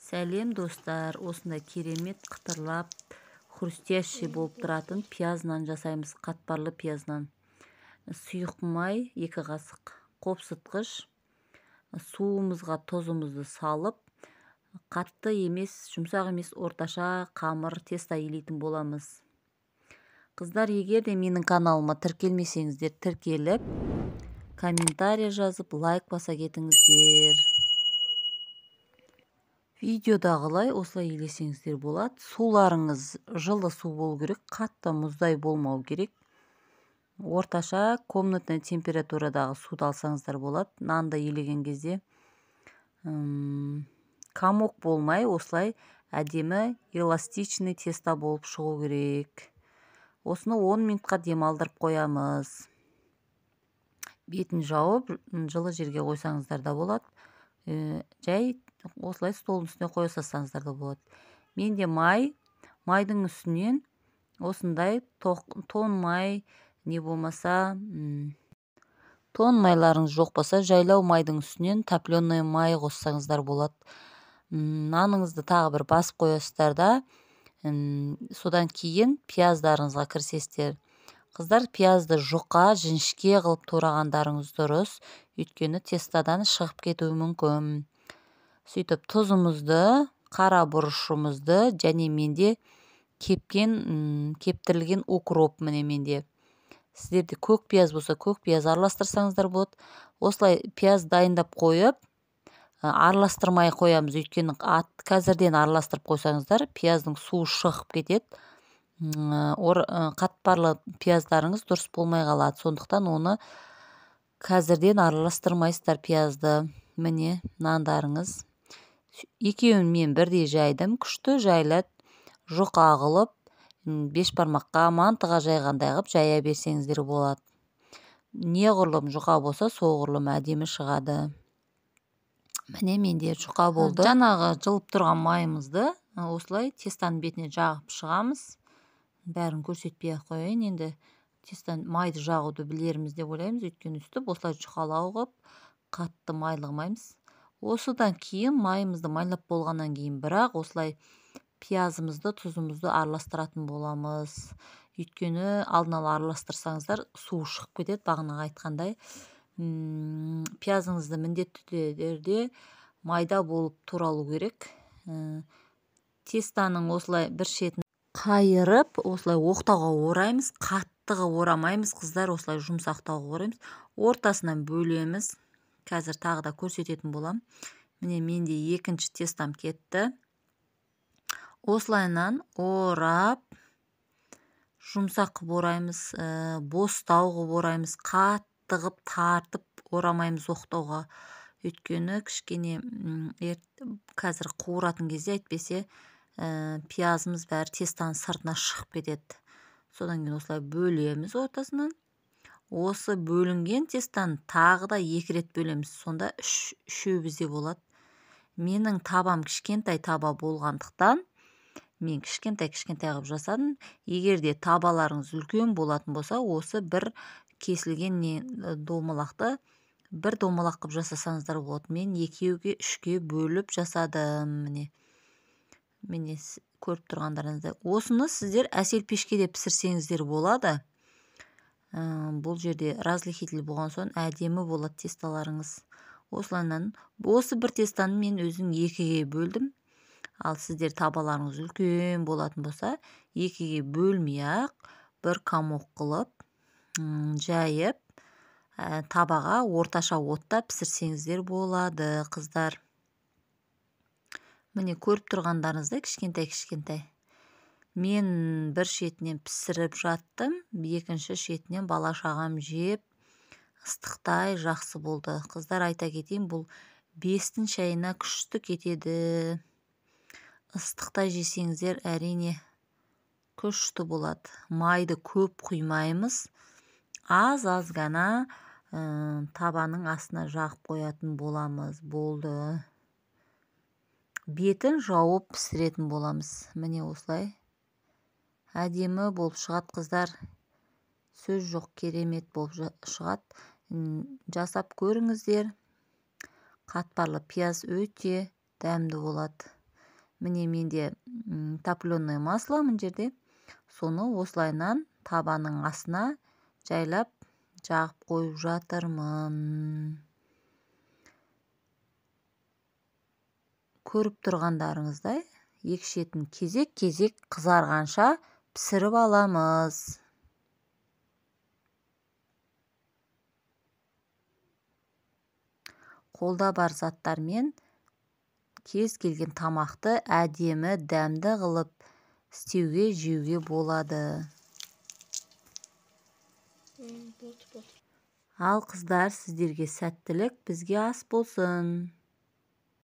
Сәлем достар, осындай керемет қытырлап хрустящий болып тұратын пиязынан жасаймыз, қатпарлы пиязынан. Сұйық май 2 қасық, қопсытқыш, суымызға тұзымызды салып, қатты емес, жұмсақ емес, орташа қамыр теста илейтін боламыз. Қыздар, егер де менің каналыма тіркелмесеңіздер, тіркеліп, комментарий жазып, лайк баса кетіңіздер. Видеодағылай осылай елесеңіздер болады. Суларыңыз жылы су болу керек, қатты мұздай болмау керек. Орташа комнатный температурадағы суды алсаңыздар болады. Нанды елеген кезде комок болмай, осылай әдемі эластичный теста болып шығу керек. Осыны 10 минутқа демалдырып қоямыз. Бетін жауып, жылы жерге қойсаңыздар да болады. Жай осылай столдың үстіне қоя салсаңыздар да болады. Менде майдың үстінен осындай тон май, не болмаса, тон майларыңыз жоқ болса, жайлау майдың үстінен топленый май қоссаңыздар болады. Наныңызды тағы бір басып қоясыздар да, содан кейін пияздарыңызға кірісесіздер. Қыздар, пиязды жұқа, жіңішке қылып турағандарыңыз дұрыс, өйткені тестадан шығып кетуі мүмкін. Сөйтіп тұзымызды, қара бұрышымызды және менде кептірілген укроп, міне менде. Сіздерде көк пияз болса, көк пияз араластырсаңыздар болады. Осылай пияз дайындап қойып, араластырмай қоямыз, өйткені қазірден араластырып қойсаңыздар, пияздың суы шығып кетеді. Қатпарлы пияздарыңыз дұрыс болмай қалады. Сондықтан оны қазірден араластырмайсыздар пиязды. Міне нандарыңыз. Екеуін мен бірдей жайдым, күшті жайлап, жұқа қылып, 5 бармаққа мантыға жайғандай қылып жая берсеңіздер болады. Неғұрлым жұқа болса, соғұрлым әдемі шығады. Міне менде жұқа болды. Жаңағы жылып тұрған майымызды осылай тестаның бетіне жағып шығамыз. Бәрін көрсетпей қояйын, енді тестан майды жағуды білерміз деп ойлаймыз, өйткені үстіп осылай жұқалау қылып, қатты майлығымаймыз. Осыдан кейін майымызды майлап болғаннан кейін бірақ осылай пиязымызды, тұзымызды араластыратын боламыз. Өйткені алдын ала араластырсаңыздар, су шығып кетеді, бағанағы айтқандай. Пиязыңызды міндетті түрде майда болып туралу керек. Тестаның осылай бір шетін қайырып, осылай оқтауға ораймыз, қаттыға орамаймыз, қыздар, осылай жұмсақтауға ораймыз. Ортасынан бөлеміз. Қазір тағы да көрсететін болам. Міне менде екінші тестам кетті. Осылайнан орап, жұмсақ қып ораймыз, бостау қып ораймыз, қатты қып тартып орамаймыз оқтауға. Өйткені кішкене қазір қуыратын кезде әйтпесе пиязымыз бәрі тестаның сыртына шығып кетеді. Содан кейін осылай бөлеміз ортасынан. Осы бөлінген тестаны тағы да 2 рет бөлеміз. Сонда 3 бізде болады. Менің табам кішкентай таба болғандықтан, мен кішкентай қылып жасадым. Егер де табаларыңыз үлкен болатын болса, осы бір кесілген домалақты бір домалақ қып жасасаңыздар болады. Мен 2-ге 3-ге бөліп жасадым. Міне көріп тұрғандарыңызда. Осыны сіздер әсел пешкеде пісірсеңіздер болады. Бұл жерде разлихитель болған соң әдемі болады тесталарыңыз. Осылайнан, осы бір тестаны мен өзім 2-ге бөлдім. Ал сіздер табаларыңыз үлкен болатын болса, 2-ге бөлмей-ақ бір комок қылып, жайып, табаға орташа отта пісірсеңіздер болады, қыздар. Міне көріп тұрғандарыңызда кішкентай. Мен бір шетінен пісіріп жаттым, екінші шетінен бала шағам жеп, ыстықтай жақсы болды. Қыздар, айта кетейін, бұл 5-тің шайына күшті кетеді. Ыстықтай жесеңіздер әрине күшті болады. Майды көп құймаймыз, аз ғана табаның астына жағып қоятын боламыз. Болды. Бетін жауып пісіретін боламыз. Міне осылай. Әдемі болып шығады, қыздар. Сөз жоқ, керемет болып шығады. Жасап көріңіздер. Қатпарлы пияз өте дәмді болады. міне менде топленое масло мына жерде. Соны осылайынан табаның астына жайлап жағып қойып жатырмын. Көріп тұрғандарыңыздай, екі шетін кезек-кезек қызарғанша пісіріп аламыз. Қолда бар заттармен кез келген тамақты әдемі, дәмді қылып істеуге, жеуге болады. Ал қыздар, сіздерге сәттілік, бізге ас болсын.